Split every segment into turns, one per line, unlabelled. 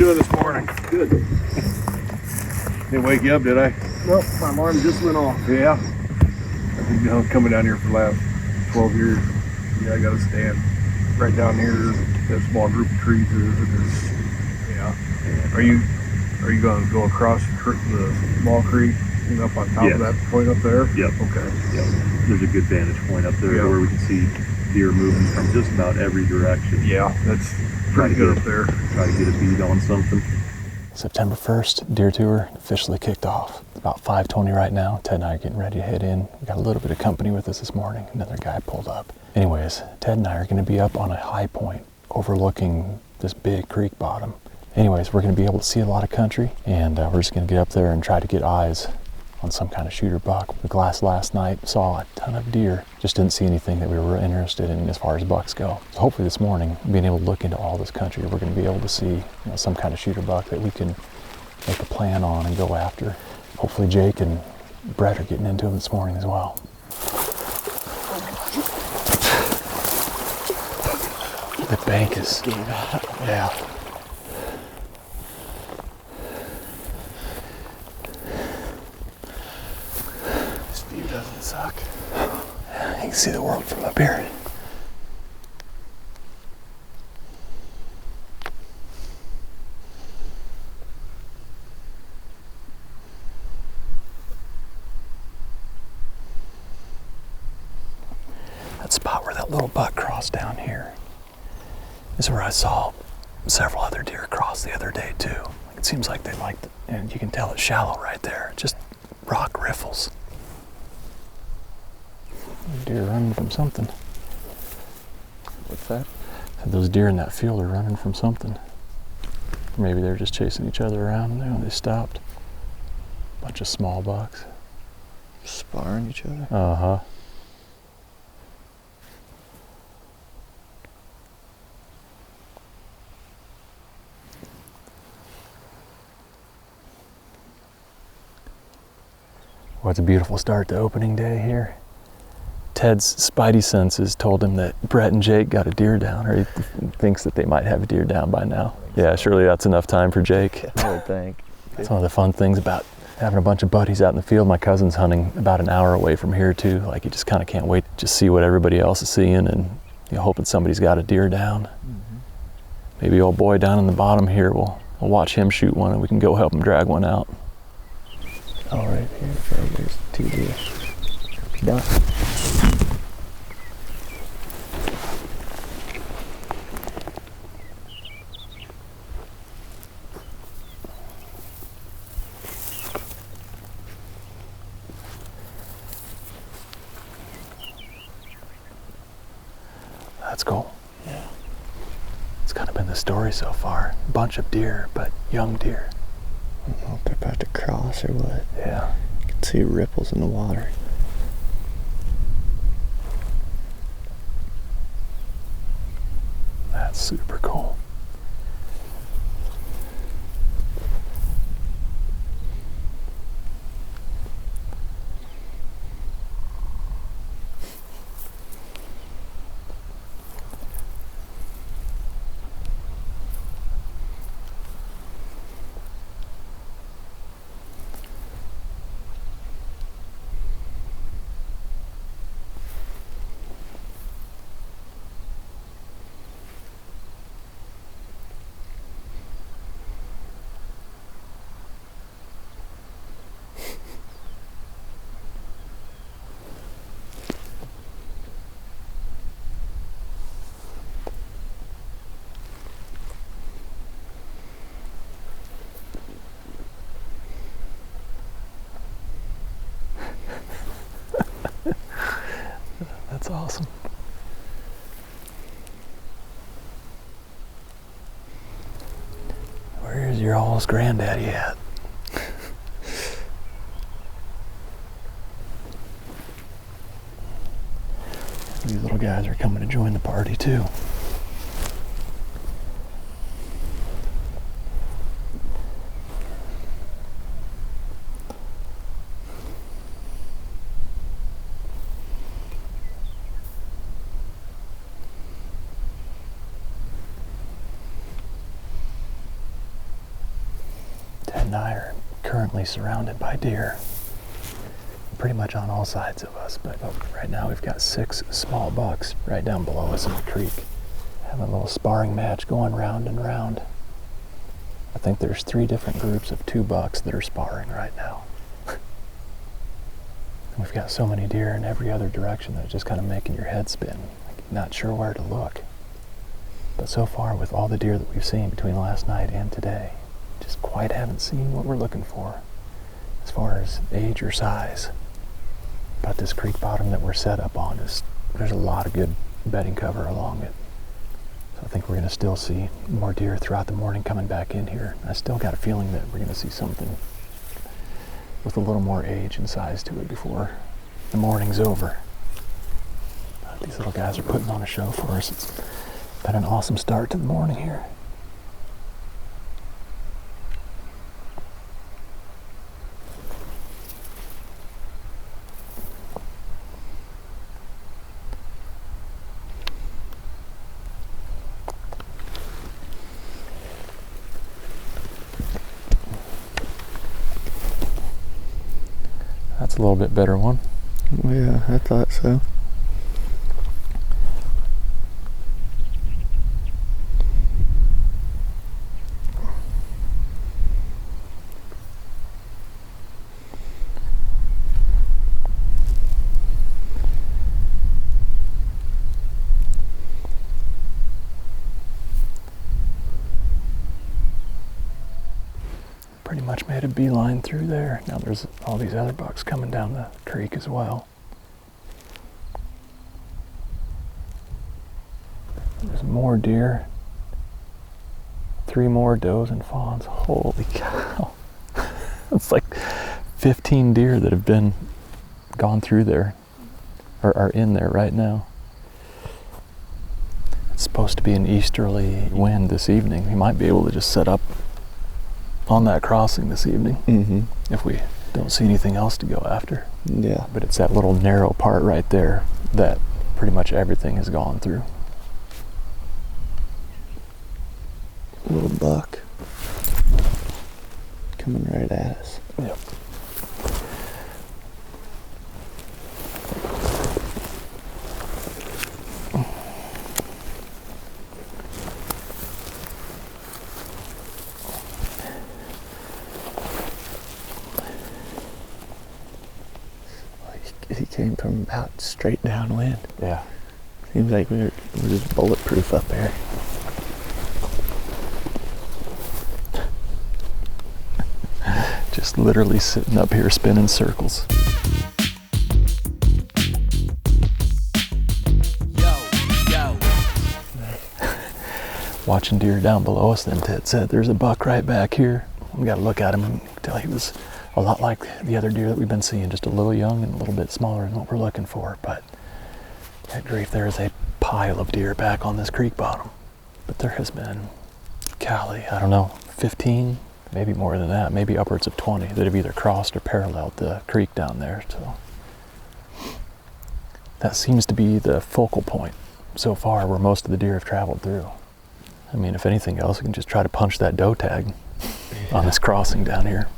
doing this morning?
Good.
Didn't wake you up, did I?
Nope, my alarm just went off.
Yeah. I've been coming down here for the last 12 years. Yeah, I got to stand right down here. That small group of trees is. Yeah. Are you going to go across the small creek and up on top of that point up there?
Yep.
Okay.
Yep. There's a good vantage point up there where we can see deer moving from just about every direction.
Yeah, that's pretty good up there.
Try to get a bead on something.
September 1st, deer tour officially kicked off. It's about 5:20 right now. Ted and I are getting ready to head in. We got a little bit of company with us this morning. Another guy pulled up. Anyways, Ted and I are going to be up on a high point overlooking this big creek bottom. Anyways, we're going to be able to see a lot of country, and we're just going to get up there and try to get eyes on some kind of shooter buck. The glass last night saw a ton of deer, just didn't see anything that we were interested in as far as bucks go. So hopefully this morning, being able to look into all this country, we're going to be able to see some kind of shooter buck that we can make a plan on and go after. Hopefully Jake and Brett are getting into them this morning as well. The bank is, yeah. This view doesn't suck. You can see the world from up here. That spot where that little buck crossed down here is where I saw several other deer cross the other day too. It seems like they like it, and you can tell it's shallow right there. Just rock riffles. Deer running from something.
What's that?
Those deer in that field are running from something. Maybe they're just chasing each other around and they stopped. Bunch of small bucks.
Sparring each other?
Uh-huh. Well, it's a beautiful start to opening day here. Ted's spidey senses told him that Brett and Jake got a deer down, or he thinks that they might have a deer down by now. Yeah, surely that's enough time for Jake.
I would think.
That's one of the fun things about having a bunch of buddies out in the field. My cousin's hunting about an hour away from here too. Like, you just kind of can't wait to just see what everybody else is seeing, and hoping somebody's got a deer down. Mm-hmm. Maybe old boy down in the bottom here, we'll watch him shoot one and we can go help him drag one out.
All right, here, so there's 2 deer. Done.
That's cool. Yeah. It's kind of been the story so far. Bunch of deer, but young deer.
I don't know if they're about to cross or what.
Yeah.
You can see ripples in the water.
That's super cool. That's awesome. Where's your all's granddaddy at? These little guys are coming to join the party too. Ted and I are currently surrounded by deer, pretty much on all sides of us, but right now we've got 6 small bucks right down below us in the creek. Having a little sparring match going round and round. I think there's 3 different groups of 2 bucks that are sparring right now. We've got so many deer in every other direction that it's just kind of making your head spin. Like, not sure where to look. But so far, with all the deer that we've seen between last night and today, just quite haven't seen what we're looking for as far as age or size. But this creek bottom that we're set up on, there's a lot of good bedding cover along it. So I think we're going to still see more deer throughout the morning coming back in here. I still got a feeling that we're going to see something with a little more age and size to it before the morning's over. These little guys are putting on a show for us. It's been an awesome start to the morning here. That's a little bit better one.
Yeah, I thought so.
Pretty much made a beeline through there. Now there's all these other bucks coming down the creek as well. There's more deer. 3 more does and fawns. Holy cow. It's like 15 deer that have been gone through there, or are in there right now. It's supposed to be an easterly wind this evening. We might be able to just set up on that crossing this evening, if we don't see anything else to go after.
Yeah.
But it's that little narrow part right there that pretty much everything has gone through.
Little buck coming right at us.
Yep.
He came from about straight downwind.
Yeah.
Seems like we're just bulletproof up there.
Just literally sitting up here spinning circles. Watching deer down below us, then Ted said there's a buck right back here. We got to look at him and tell he was a lot like the other deer that we've been seeing, just a little young and a little bit smaller than what we're looking for. But good grief, there is a pile of deer back on this creek bottom. But there has been, golly, I don't know, 15, maybe more than that, maybe upwards of 20 that have either crossed or paralleled the creek down there. So that seems to be the focal point so far where most of the deer have traveled through. I mean, if anything else, we can just try to punch that doe tag on this crossing down here.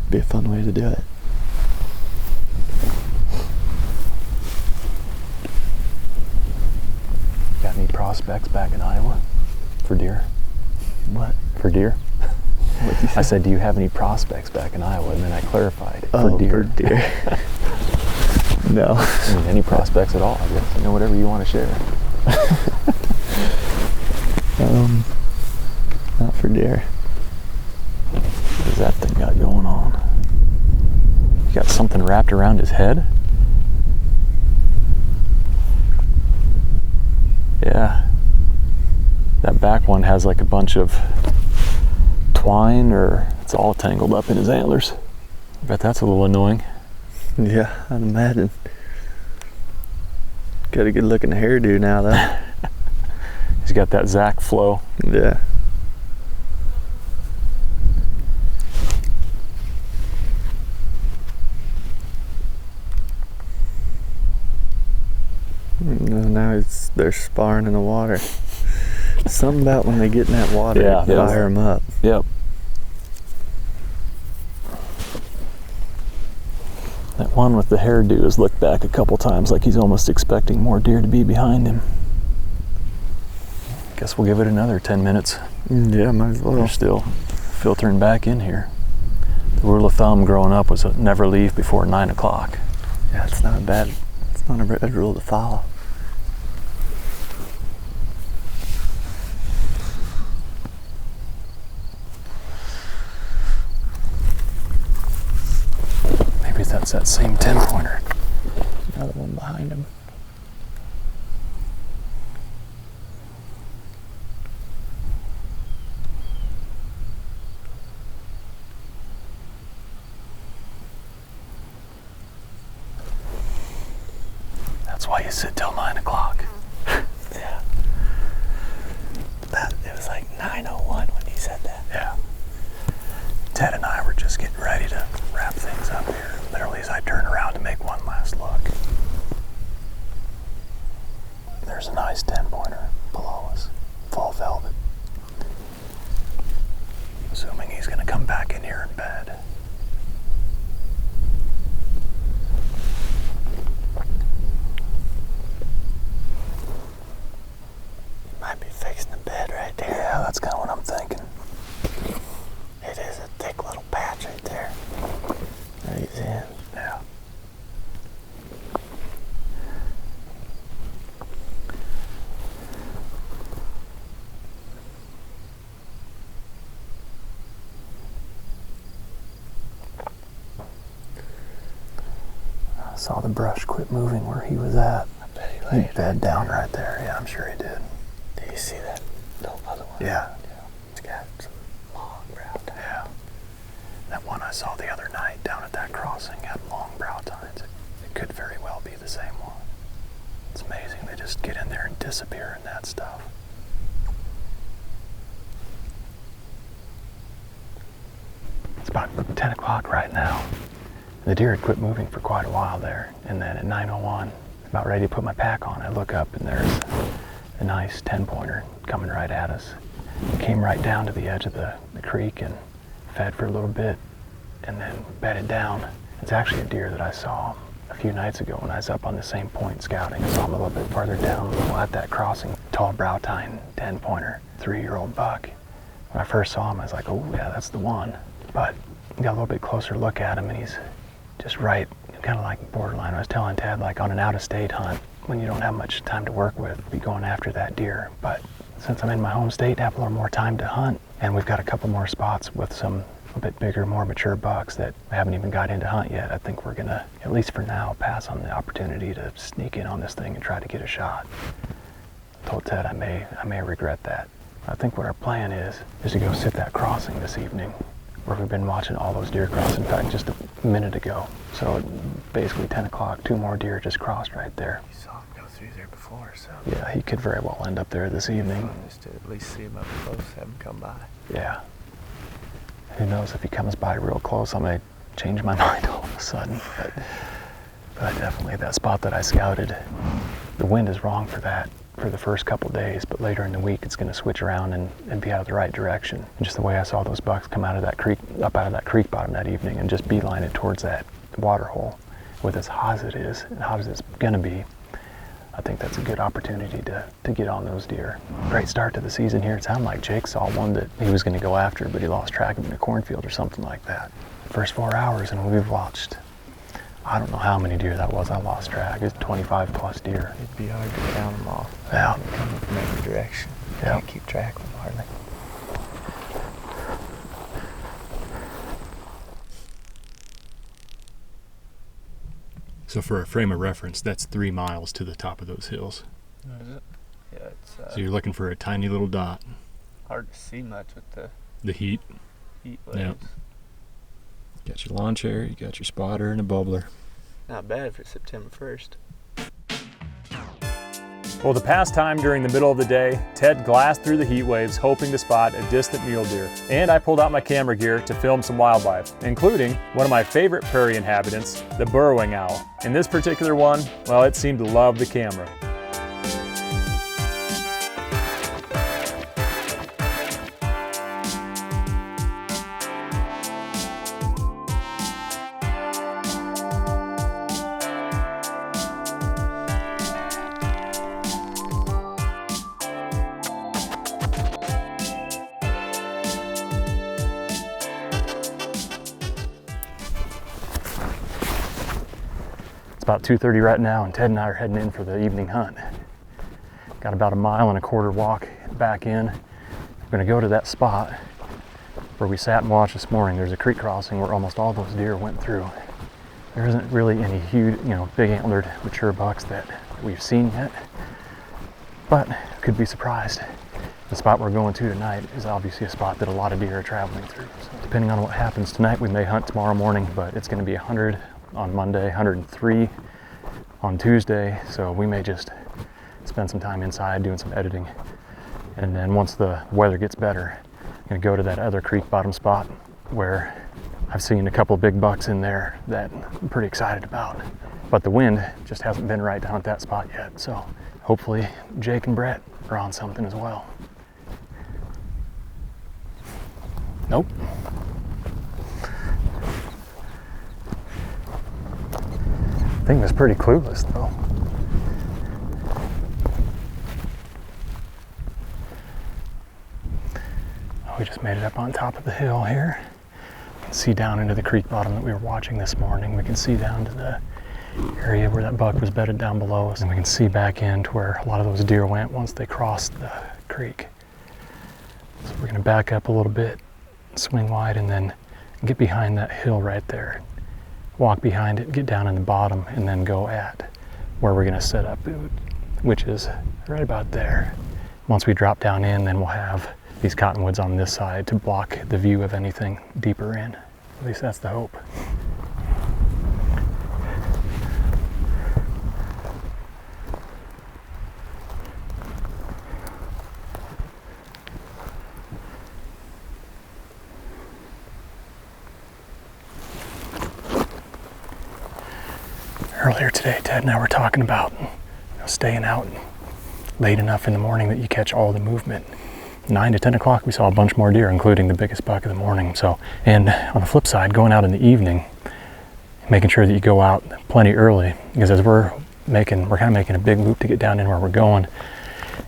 Be a fun way to do it.
Got any prospects back in Iowa for deer?
What?
For deer?
What'd you say?
I said, do you have any prospects back in Iowa? And then I clarified,
Oh,
for deer.
for deer. No.
I mean, any prospects at all, I guess. You know, whatever you want to share.
Not for deer.
What does that thing got going on? You got something wrapped around his head? Yeah. That back one has like a bunch of twine, or it's all tangled up in his antlers. I bet that's a little annoying.
Yeah, I'd imagine. Got a good looking hairdo now though.
He's got that Zach flow.
Yeah. Now they're sparring in the water. Something about when they get in that water,
Yeah,
fire them up.
Yep. That one with the hairdo has looked back a couple times like he's almost expecting more deer to be behind him. Guess we'll give it another 10 minutes.
Yeah, might as well.
We're still filtering back in here. The rule of thumb growing up was never leave before 9 o'clock.
Yeah, it's not a bad rule to follow.
Maybe that's that same 10-pointer.
Another one behind him.
That's why you sit till 9 o'clock.
Yeah. It was like 9:01 when he said that.
Yeah. Ted and I were just getting ready to wrap things up here. Literally as I turn around to make one last look. There's a nice 10-pointer below us. Full velvet. Assuming he's gonna come back in here in bed.
Might be fixing the bed right there.
Yeah, that's kind of what I'm thinking.
It is a thick little patch right there. There he's in.
Yeah. I saw the brush quit moving where he was at.
I bet he
He
laid
bed down right there. Yeah, I'm sure he did.
Do you see that? The other one?
Yeah.
It's got some long brow tines.
Yeah. That one I saw the other night down at that crossing had long brow tines. It could very well be the same one. It's amazing. They just get in there and disappear in that stuff. It's about 10 o'clock right now. The deer had quit moving for quite a while there. And then at 9:01, about ready to put my pack on, I look up and there's a nice 10-pointer coming right at us. It came right down to the edge of the creek and fed for a little bit and then bedded down. It's actually a deer that I saw a few nights ago when I was up on the same point scouting. I saw him a little bit farther down at that crossing. Tall brow tine 10-pointer, 3-year-old buck. When I first saw him, I was like, oh yeah, that's the one. But got a little bit closer look at him and he's just right, kind of like borderline. I was telling Ted, like on an out-of-state hunt, when you don't have much time to work with, be going after that deer. But since I'm in my home state, I have a little more time to hunt, and we've got a couple more spots with some a bit bigger, more mature bucks that I haven't even got into hunt yet. I think we're gonna, at least for now, pass on the opportunity to sneak in on this thing and try to get a shot. I told Ted I may regret that. I think what our plan is to go sit that crossing this evening, where we've been watching all those deer cross. In fact, just a minute ago. So basically 10 o'clock, 2 more deer just crossed right there.
You saw him go through there before, so.
Yeah, he could very well end up there this evening.
Just to at least see him up close, have him come by.
Yeah. Who knows, if he comes by real close, I may change my mind all of a sudden. But definitely that spot that I scouted, the wind is wrong for that for the first couple days, but later in the week it's going to switch around and be out of the right direction. And just the way I saw those bucks come out of that creek, up out of that creek bottom that evening and just beeline it towards that water hole, with as hot as it is and hot as it's going to be, I think that's a good opportunity to get on those deer. Great start to the season here. It sounded like Jake saw one that he was going to go after, but he lost track of him in a cornfield or something like that. First 4 hours and we've watched, I don't know how many deer that was. I lost track. It's 25 plus deer.
It'd be hard to count them all.
Yeah.
Coming from every direction.
Yeah.
Can't keep track of them hardly.
So for a frame of reference, that's 3 miles to the top of those hills.
Is it? Yeah, it's
So you're looking for a tiny little dot.
hard to see much with the
The heat.
heat waves.
Yeah. You got your lawn chair, you got your spotter and a bubbler.
Not bad for September 1st.
Well, to pass time during the middle of the day, Ted glassed through the heat waves hoping to spot a distant mule deer. And I pulled out my camera gear to film some wildlife, including one of my favorite prairie inhabitants, the burrowing owl. And this particular one, well, it seemed to love the camera. It's about 2:30 right now, and Ted and I are heading in for the evening hunt. Got about 1.25 miles walk back in. We're gonna go to that spot where we sat and watched this morning. There's a creek crossing where almost all those deer went through. There isn't really any huge, big antlered mature bucks that we've seen yet, but could be surprised. The spot we're going to tonight is obviously a spot that a lot of deer are traveling through. So depending on what happens tonight, we may hunt tomorrow morning, but it's gonna be 100 on Monday, 103 on Tuesday, so we may just spend some time inside doing some editing. And then once the weather gets better, I'm gonna go to that other creek bottom spot where I've seen a couple of big bucks in there that I'm pretty excited about. But the wind just hasn't been right down at that spot yet, so hopefully Jake and Brett are on something as well. Nope. Thing was pretty clueless though. We just made it up on top of the hill here. You can see down into the creek bottom that we were watching this morning. We can see down to the area where that buck was bedded down below us, and we can see back into where a lot of those deer went once they crossed the creek. So we're gonna back up a little bit, swing wide, and then get behind that hill right there. Walk behind it, get down in the bottom, and then go at where we're gonna set up, which is right about there. Once we drop down in, then we'll have these cottonwoods on this side to block the view of anything deeper in. At least that's the hope. Earlier today, Ted and I were talking about staying out late enough in the morning that you catch all the movement. 9 to 10 o'clock, we saw a bunch more deer, including the biggest buck of the morning. So, and on the flip side, going out in the evening, making sure that you go out plenty early, because as we're kind of making a big loop to get down in where we're going,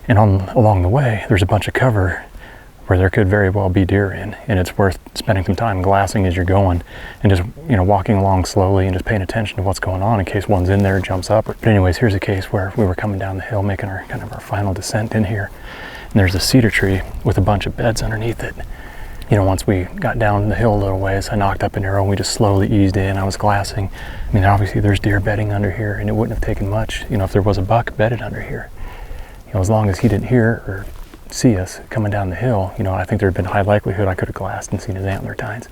and along the way, there's a bunch of cover where there could very well be deer in, and it's worth spending some time glassing as you're going, and just walking along slowly and just paying attention to what's going on in case one's in there, jumps up. But anyways, here's a case where we were coming down the hill, making our final descent in here. And there's a cedar tree with a bunch of beds underneath it. Once we got down the hill a little ways, I knocked up an arrow and we just slowly eased in. I was glassing. I mean, obviously there's deer bedding under here, and it wouldn't have taken much, if there was a buck bedded under here. As long as he didn't hear or see us coming down the hill, I think there'd been high likelihood I could have glassed and seen his antler tines.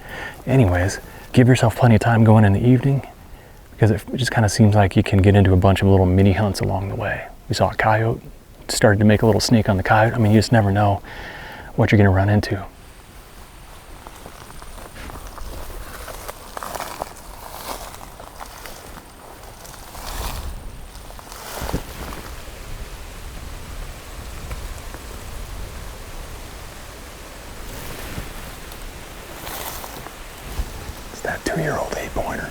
Anyways, give yourself plenty of time going in the evening, because it just kind of seems like you can get into a bunch of little mini hunts along the way. We saw a coyote, started to make a little sneak on the coyote. I mean, you just never know what you're going to run into. It's that 2-year-old 8-pointer.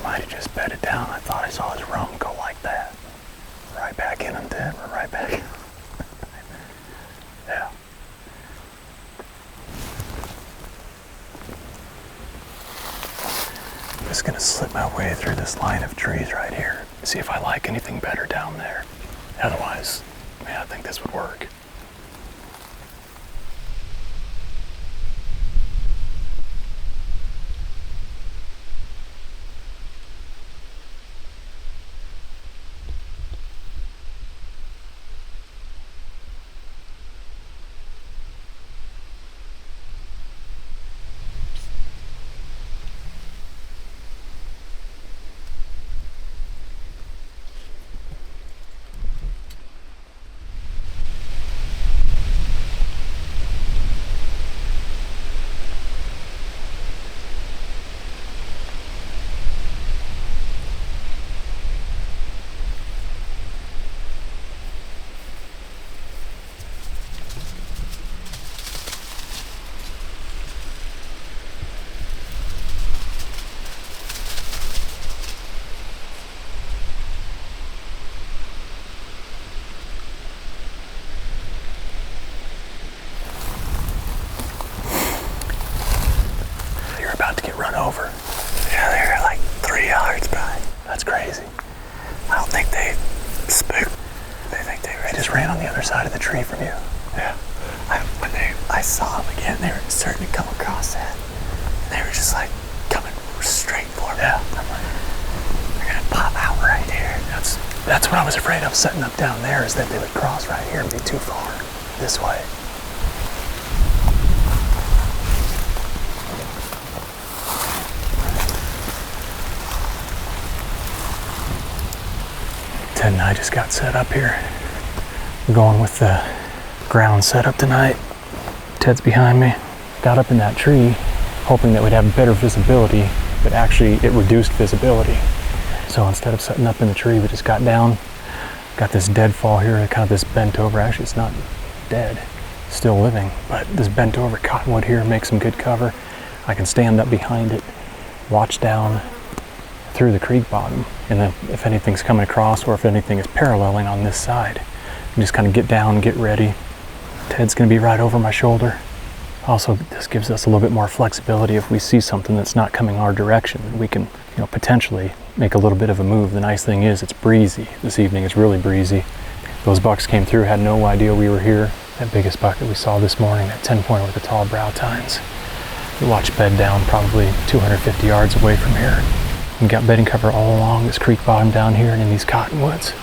Might have just bedded down. I thought I saw his rump go like that. Right back in him, Ted. We're right back in. Yeah. I'm just gonna slip my way through this line of trees right here. See if I like anything better down there. Otherwise, I think this would work.
tree from you.
Yeah.
I saw them again. They were starting to come across that. And they were just like coming straight for me.
Yeah.
I'm like, they're gonna pop out right here.
That's what I was afraid of setting up down there, is that they would cross right here and be too far this way. Ted and I just got set up here. We're going with the ground setup tonight. Ted's behind me. Got up in that tree, hoping that we'd have better visibility, but actually it reduced visibility. So instead of setting up in the tree, we just got down, got this deadfall here, kind of this bent over. Actually, it's not dead, still living, but this bent over cottonwood here makes some good cover. I can stand up behind it, watch down through the creek bottom, and then if anything's coming across or if anything is paralleling on this side, I just kind of get down, get ready. Ted's gonna be right over my shoulder. Also, this gives us a little bit more flexibility. If we see something that's not coming our direction, we can, potentially make a little bit of a move. The nice thing is it's breezy. This evening it's really breezy. Those bucks came through, had no idea we were here. That biggest buck that we saw this morning, that 10-pointer with the tall brow tines. We watched bed down probably 250 yards away from here. We got bedding cover all along this creek bottom down here and in these cottonwoods.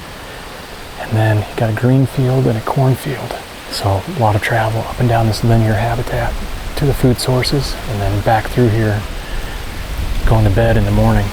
And then you got a green field and a cornfield. So a lot of travel up and down this linear habitat to the food sources, and then back through here, going to bed in the morning.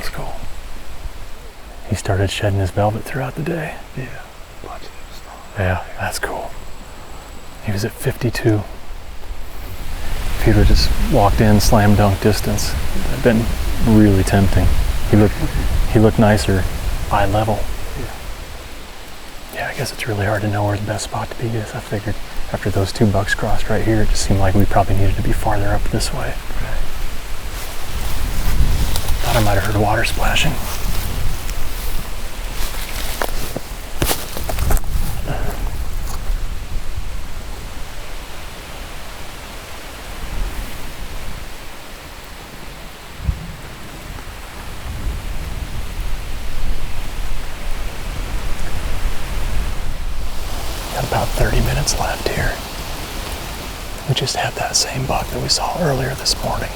was cool. He started shedding his velvet throughout the day.
Yeah.
Yeah, that's cool. He was at 52. If he'd have just walked in slam dunk distance, it'd been really tempting. He looked nicer eye level. Yeah, I guess it's really hard to know where the best spot to be is. I figured after those two bucks crossed right here, it just seemed like we probably needed to be farther up this way. Thought I might have heard water splashing. Got about 30 minutes left here. We just had that same buck that we saw earlier this morning.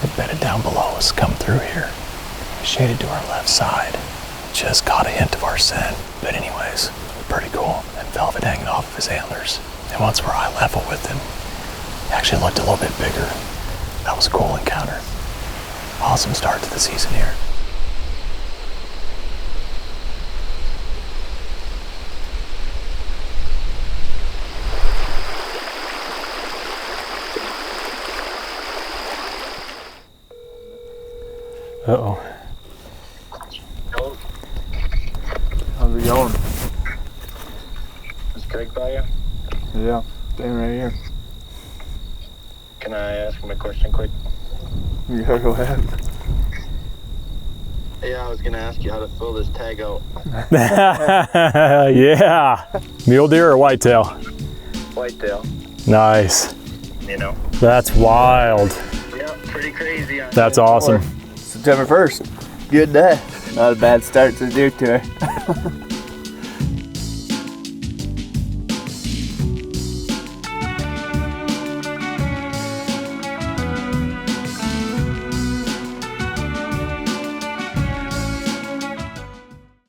They bedded down below us, come through here. We shaded to our left side. Just caught a hint of our scent. But anyways, pretty cool. And velvet hanging off of his antlers. And once we're eye level with him, he actually looked a little bit bigger. That was a cool encounter. Awesome start to the season here. Uh-oh.
How's it going?
Is Craig by you?
Yeah, staying right here.
Can I ask him a question quick?
Yeah, go ahead.
Yeah, I was gonna ask you how to fill this tag out.
Yeah. Mule deer or whitetail?
Whitetail,
Nice.
you know.
That's wild.
Yeah, pretty crazy.
That's awesome.
September 1st. Good day. Not a bad start to the deer tour.